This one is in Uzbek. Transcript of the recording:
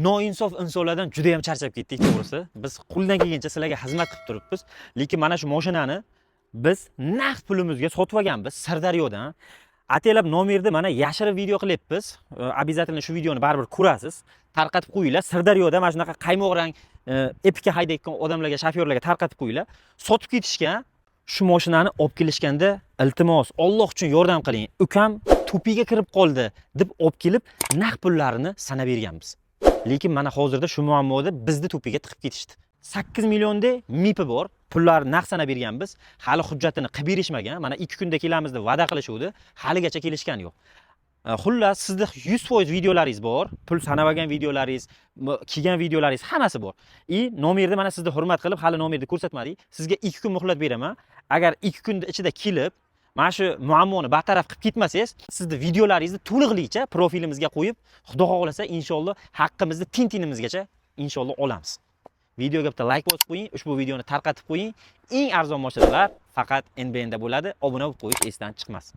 noinsof insonlardan juda ham charchab ketdik to'g'risi. Biz qo'ldan kelgancha sizlarga xizmat qilib turibmiz, lekin mana shu mashinani biz naqd pulimizga sotib olganmiz Sirdaryodan. Atelab nomerni mana yashirib video qilyapmiz. Обязательно shu videoni baribir ko'rasiz. Tarqatib qo'yinglar. Sirdaryoda mana shunaqa qaymoq rang epika haydayotgan odamlarga, shofyorlarga tarqatib qo'yinglar. Sotib ketishgan shu mashinani olib kelishganda iltimos, Alloh uchun yordam qiling. Ukam to'piga kirib qoldi deb olib kelib naqd pullarini sanab berganmiz. Lekin mana hozirda shu muammoda bizni to'piga tiqib ketishdi. 8 millionda MIPi bor. Pullarni naqd sanab berganmiz. Hali hujjatini qilib berishmagan. Mana 2 kunda kelamiz deb va'da qilishuvdi. Haligacha kelishgan yo'q. Xullas, sizda 100% videolaringiz bor. Pul sanab olgan videolaringiz, kelgan videolaringiz hammasi bor. Nomerni mana sizga hurmat qilib, hali nomerni ko'rsatmadik. Sizga 2 kun muhlat beraman. Agar 2 kun ichida kelib, mana shu muammoni bartaraf qilib ketmasangiz, sizni videolaringizni to'liqligicha profilimizga qo'yib, Xudo xohlasa inshaalloh haqqimizni tintinimizgacha inshaalloh olamiz. Videoga bitta like bosib qo'ying, ushbu videoni tarqatib qo'ying. Eng arzon mashinalar faqat NBNda bo'ladi. Obuna bo'lib qo'yish esdan chiqmasin.